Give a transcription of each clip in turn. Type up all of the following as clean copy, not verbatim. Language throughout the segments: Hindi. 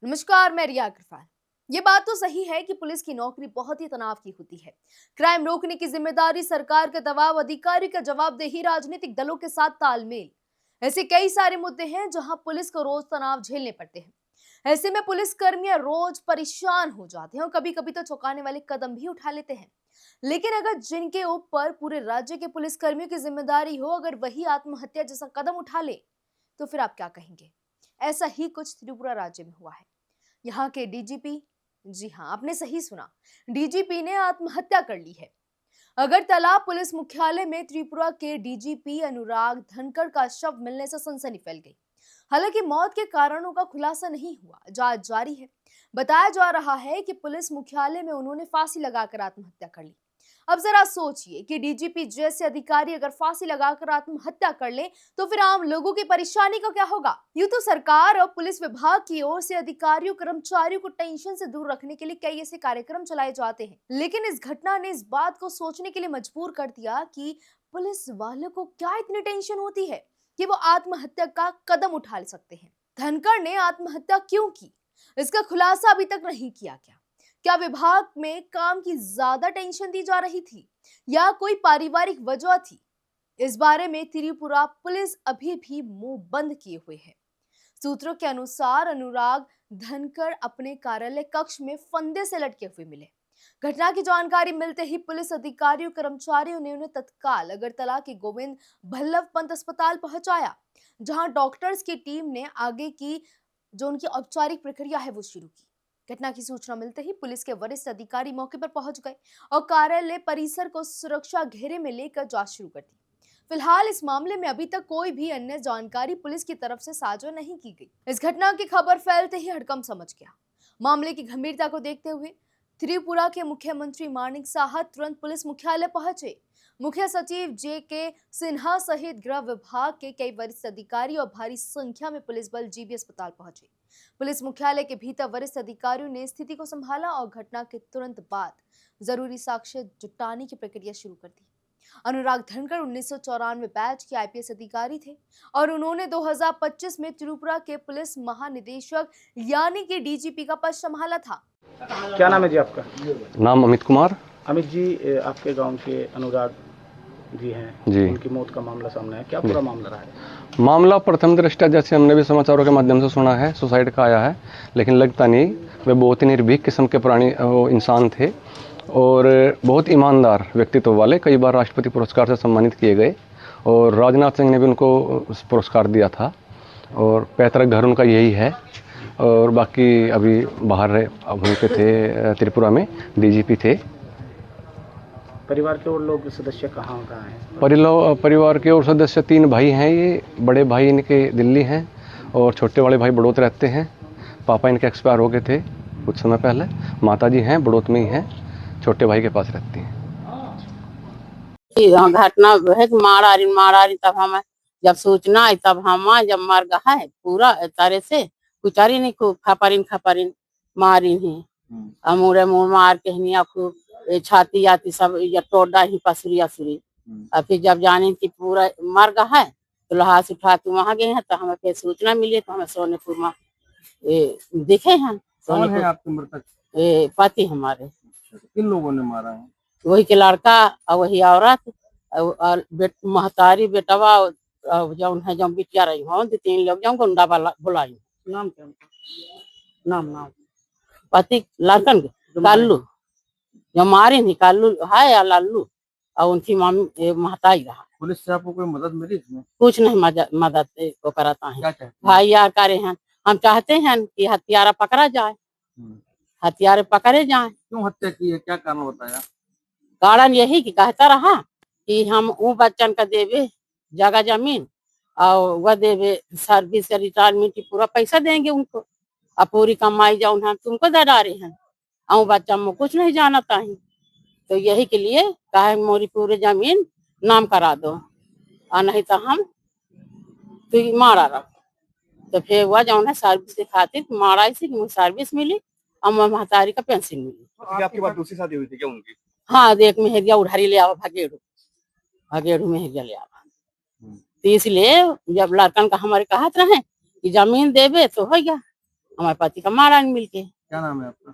नमस्कार, मैं रिया अग्रवाल। ये बात तो सही है कि पुलिस की नौकरी बहुत ही तनाव की होती है। क्राइम रोकने की जिम्मेदारी, सरकार का दबाव, अधिकारी का जवाबदेही, राजनीतिक दलों के साथ तालमेल, ऐसे कई सारे मुद्दे हैं जहां पुलिस को रोज तनाव झेलने पड़ते हैं। ऐसे में पुलिस कर्मियां रोज परेशान हो जाते हैं और कभी कभी तो चौंकाने वाले कदम भी उठा लेते हैं। लेकिन अगर जिनके ऊपर पूरे राज्य के पुलिस कर्मियों की जिम्मेदारी हो, अगर वही आत्महत्या जैसा कदम उठा ले, तो फिर आप क्या कहेंगे? ऐसा ही कुछ त्रिपुरा राज्य में हुआ है। यहाँ के डीजीपी, जी हाँ, आपने सही सुना, डीजीपी ने आत्महत्या कर ली है। अगरतला पुलिस मुख्यालय में त्रिपुरा के डीजीपी अनुराग धनखड़ का शव मिलने से सनसनी फैल गई। हालांकि मौत के कारणों का खुलासा नहीं हुआ, जांच जारी है। बताया जा रहा है कि पुलिस मुख्यालय में उन्होंने फांसी लगाकर आत्महत्या कर ली। अब जरा सोचिए कि डीजीपी जैसे अधिकारी अगर फांसी लगाकर आत्महत्या कर ले, तो फिर आम लोगों की परेशानी का क्या होगा? यूं तो सरकार और पुलिस विभाग की ओर से अधिकारियों कर्मचारियों को टेंशन से दूर रखने के लिए कई ऐसे कार्यक्रम चलाए जाते हैं, लेकिन इस घटना ने इस बात को सोचने के लिए मजबूर कर दिया कि पुलिस वालों को क्या इतनी टेंशन होती है कि वो आत्महत्या का कदम उठा सकते हैं। धनखड़ ने आत्महत्या क्यों की, इसका खुलासा अभी तक नहीं किया गया। क्या विभाग में काम की ज्यादा टेंशन दी जा रही थी या कोई पारिवारिक वजह थी? इस बारे में त्रिपुरा पुलिस अभी भी मुंह बंद किए हुए है। सूत्रों के अनुसार अनुराग धनखड़ अपने कार्यालय कक्ष में फंदे से लटके हुए मिले। घटना की जानकारी मिलते ही पुलिस अधिकारियों कर्मचारियों ने उन्हें तत्काल अगरतला के गोविंद बल्लभ पंत अस्पताल पहुंचाया, जहां डॉक्टर्स की टीम ने आगे की जो उनकी औपचारिक प्रक्रिया है वो शुरू की। घटना की सूचना मिलते ही पुलिस के वरिष्ठ अधिकारी मौके पर पहुंच गए और कार्यालय परिसर को सुरक्षा घेरे में लेकर जांच शुरू कर दी। फिलहाल इस मामले में अभी तक कोई भी अन्य जानकारी पुलिस की तरफ से साझा नहीं की गई। इस घटना की खबर फैलते ही हड़कंप मच गया। मामले की गंभीरता को देखते हुए त्रिपुरा के मुख्यमंत्री मानिक साहा तुरंत पुलिस मुख्यालय पहुंचे। मुख्य सचिव जे.के. सिन्हा सहित गृह विभाग के कई वरिष्ठ अधिकारी और भारी संख्या में पुलिस बल जीबी अस्पताल पहुंचे। पुलिस मुख्यालय के भीतर वरिष्ठ अधिकारियों ने स्थिति को संभाला और घटना के तुरंत बाद जरूरी साक्ष्य जुटाने की प्रक्रिया शुरू कर दी। अनुराग धनखड़ 1994 बैच के आईपीएस अधिकारी थे और उन्होंने 2025 में त्रिपुरा के पुलिस महानिदेशक यानी कि डीजीपी का पद संभाला था। क्या नाम है जी आपका? नाम अमित कुमार। अमित जी, आपके गांव के अनुराग जी हैं जी, उनकी मौत का मामला सामने है, क्या पूरा मामला रहा है? मामला प्रथम दृष्टया जैसे हमने भी समाचारों के माध्यम से सुना है, सुसाइड का आया है, लेकिन लगता नहीं। वे बहुत ही निर्भीक किस्म के प्राणी इंसान थे और बहुत ईमानदार व्यक्तित्व वाले, कई बार राष्ट्रपति पुरस्कार से सम्मानित किए गए और राजनाथ सिंह ने भी उनको पुरस्कार दिया था और पैतृक घर उनका यही है। और बाकी अभी बाहर वहीं पे थे, त्रिपुरा में डीजीपी थे। परिवार के और लोग सदस्य कहाँ हैं? परिवार के और सदस्य 3 भाई हैं। ये बड़े भाई इनके दिल्ली हैं और छोटे वाले भाई बड़ौत रहते हैं। पापा इनके एक्सपायर हो गए थे कुछ समय पहले। माता जी हैं बड़ौत में ही हैं, छोटे भाई के पास रहती हैं। घटना है कि मारा रही तब हम जब सूचना आई तब हम जब मर गया है पूरा तारे से कुचारी नहीं खूब खपारिन मारी ही मुड़े मुड़ मार के हिनिया खूब छाती आती सब या टोडा ही पसुरी असुरी। और फिर जब जाने की पूरा मर गया है तो लहास उठा के वहां गए हैं तो हमें फिर सूचना मिली तो हमें सोनेपुर में दिखे हैं। कौन है आपके मृतक? पति हमारे। किन लोगों ने मारा है? वही के लड़का और वही औरत और महतारी बेटवा जो है जो बिटिया रही हो 3 लोग जो गुंडा वाला बुलाई। नाम क्या? नाम पति लड़कन कालू जो मारी नहीं कालू है या लालू और उनकी मामी महताई रहा। पुलिस से आपको कोई मदद मिली इसमें? कुछ नहीं मदद को कराता है भाई यार करे हैं। हम चाहते हैं कि हत्यारा पकड़ा जाए, हत्यारे पकड़े जाए। क्यों हत्या की है, क्या कारण बताया? कारण यही कि कहता रहा कि हम वो बच्चन का देवे जगह जमीन और वह देवे सर्विस रिटायरमेंट की पूरा पैसा देंगे उनको और पूरी कमाई जाओ हम तुमको दे डाले हैं और बच्चा में कुछ नहीं जानता है। तो यही के लिए कहे मोरी पूरे जमीन नाम करा दो और नहीं तो हम तो मारा रहा। तो फिर वह जो है सर्विस के खातिर मारा इसी की सर्विस मिली और महतारी का पेंशन मिली। आपके बाद दूसरी शादी हुई थी क्या उनकी? हाँ, देख मेहरिया उधारी ले आवा भागेड़ू मेहरिया ले आवा। तो इसलिए जब लड़कन का हमारे कहत रहे कि जमीन देवे तो हो गया हमारे पति का मारा मिलके। क्या नाम है आपका?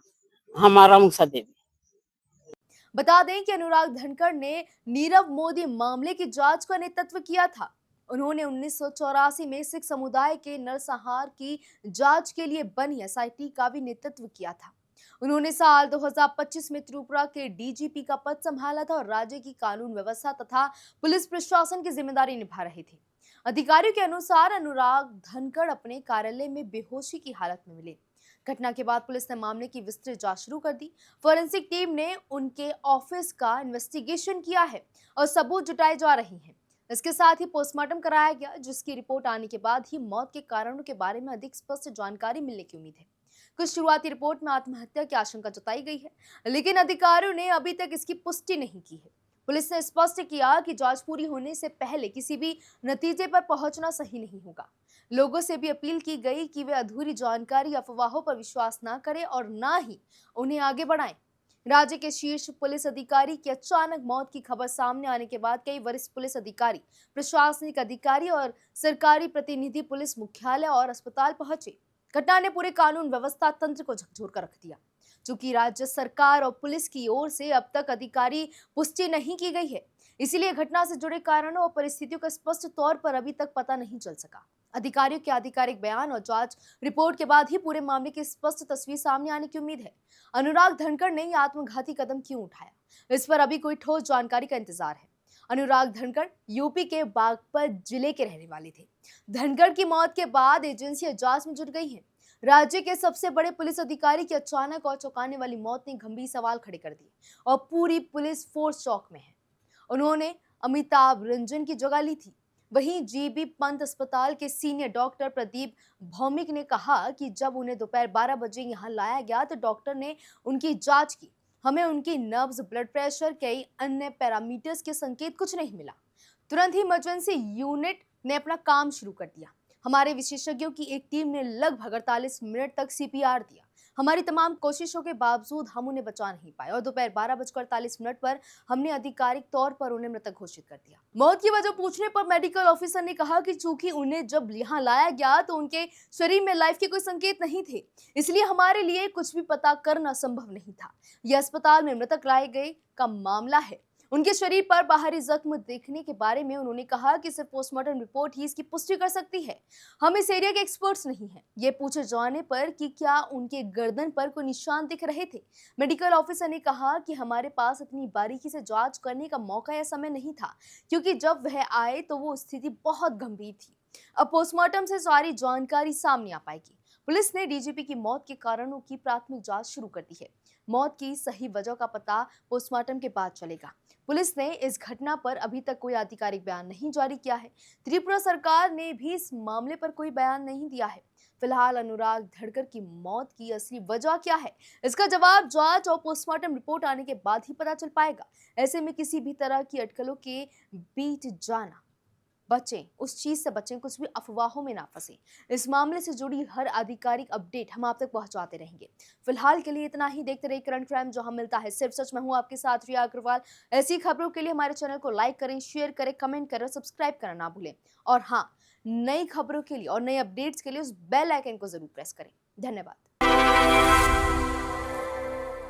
हमारा मुसा देवी। बता दें कि अनुराग धनखड़ ने नीरव मोदी मामले की जांच का नेतृत्व किया था। उन्होंने 1984 में सिख समुदाय के नरसंहार की जांच के लिए बनी एसआईटी का भी नेतृत्व किया था। उन्होंने साल 2025 में त्रिपुरा के डीजीपी का पद संभाला था और राज्य की कानून व्यवस्था तथा पुलिस प्रशासन की जिम्मेदारी निभा रहे थे। अधिकारियों के अनुसार अनुराग धनखड़ अपने कार्यालय में बेहोशी की हालत में मिले। घटना के बाद पुलिस ने मामले की विस्तृत जांच शुरू कर दी। फॉरेंसिक टीम ने उनके ऑफिस का इन्वेस्टिगेशन किया है और सबूत जुटाए जा रहे हैं। इसके साथ ही पोस्टमार्टम कराया गया, जिसकी रिपोर्ट आने के बाद ही मौत के कारणों के बारे में अधिक स्पष्ट जानकारी मिलने की उम्मीद है। कुछ शुरुआती रिपोर्ट में आत्महत्या की आशंका जताई गई है, लेकिन अधिकारियों ने अभी तक इसकी पुष्टि नहीं की है। पुलिस ने स्पष्ट किया कि जांच पूरी होने से पहले किसी भी नतीजे पर पहुंचना सही नहीं होगा। लोगों से भी अपील की गई कि वे अधूरी जानकारी, अफवाहों पर विश्वास न करें और न ही उन्हें आगे बढ़ाएं। राज्य के शीर्ष पुलिस अधिकारी की अचानक मौत की खबर सामने आने के बाद कई वरिष्ठ पुलिस अधिकारी, प्रशासनिक अधिकारी और सरकारी प्रतिनिधि पुलिस मुख्यालय और अस्पताल पहुंचे। घटना ने पूरे कानून व्यवस्था तंत्र को झकझोर कर रख दिया। चूंकि राज्य सरकार और पुलिस की ओर से अब तक अधिकारी पुष्टि नहीं की गई है, इसीलिए घटना से जुड़े कारणों और परिस्थितियों का स्पष्ट तौर पर अभी तक पता नहीं चल सका। अधिकारियों के आधिकारिक बयान और जांच रिपोर्ट के बाद ही पूरे मामले की स्पष्ट तस्वीर सामने आने की उम्मीद है। अनुराग धनखड़ ने यह आत्मघाती कदम क्यों उठाया, इस पर अभी कोई ठोस जानकारी का इंतजार है। अनुराग धनखड़ यूपी के बागपत जिले के रहने वाले थे। धनखड़ की मौत के बाद एजेंसियां जांच में जुट गई हैं। राज्य के सबसे बड़े पुलिस अधिकारी की अचानक और चौंकाने वाली मौत ने गंभीर सवाल खड़े कर दिए और पूरी पुलिस फोर्स शॉक में है। उन्होंने अमिताभ रंजन की जगह ली थी। वहीं जीबी पंत अस्पताल के सीनियर डॉक्टर प्रदीप भौमिक ने कहा कि जब उन्हें दोपहर 12 बजे यहां लाया गया तो डॉक्टर ने उनकी जांच की। हमें उनकी नब्ज, ब्लड प्रेशर, कई अन्य पैरामीटर्स के संकेत कुछ नहीं मिला। तुरंत ही इमरजेंसी यूनिट ने अपना काम शुरू कर दिया। हमारे विशेषज्ञों की एक टीम ने लगभग 48 मिनट तक सीपीआर दिया। हमारी तमाम कोशिशों के बावजूद हम उन्हें बचा नहीं पाए और दोपहर 12:48 पर हमने आधिकारिक तौर पर उन्हें मृतक घोषित कर दिया। मौत की वजह पूछने पर मेडिकल ऑफिसर ने कहा कि चूंकि उन्हें जब यहाँ लाया गया तो उनके शरीर में लाइफ के कोई संकेत नहीं थे, इसलिए हमारे लिए कुछ भी पता करना संभव नहीं था। यह अस्पताल में मृतक लाए गए का मामला है। उनके शरीर पर बाहरी जख्म देखने के बारे में उन्होंने कहा कि सिर्फ पोस्टमार्टम रिपोर्ट ही इसकी पुष्टि कर सकती है। हम इस एरिया के एक्सपर्ट्स नहीं हैं। ये पूछे जाने पर कि क्या उनके गर्दन पर कोई निशान दिख रहे थे, मेडिकल ऑफिसर ने कहा कि हमारे पास इतनी बारीकी से जांच करने का मौका या समय नहीं था, क्योंकि जब वह आए तो वो स्थिति बहुत गंभीर थी। अब पोस्टमार्टम से सारी जानकारी सामने आ पाएगी। पुलिस ने डीजीपी की मौत के कारणों की प्राथमिक जांच शुरू कर दी है। मौत की सही वजह का पता पोस्टमार्टम के बाद चलेगा। पुलिस ने इस घटना पर अभी तक कोई आधिकारिक बयान नहीं जारी किया है। त्रिपुरा सरकार ने भी इस मामले पर कोई बयान नहीं दिया है। फिलहाल अनुराग धनखड़ की मौत की असली वजह क्या है, इसका जवाब जांच और पोस्टमार्टम रिपोर्ट आने के बाद ही पता चल पाएगा। ऐसे में किसी भी तरह की अटकलों के बीच जाना बचें, उस चीज से बचें, कुछ भी अफवाहों में ना फंसे। इस मामले से जुड़ी हर आधिकारिक अपडेट हम आप तक पहुंचाते रहेंगे। फिलहाल के लिए इतना ही। देखते रहिए करंट क्राइम, जहां मिलता है सिर्फ सच। मैं हूं आपके साथ रिया अग्रवाल। ऐसी खबरों के लिए हमारे चैनल को लाइक करें, शेयर करें, कमेंट करें, सब्सक्राइब करना ना भूलें। और हाँ, नई खबरों के लिए और नए अपडेट्स के लिए उस बेल आइकन को जरूर प्रेस करें। धन्यवाद।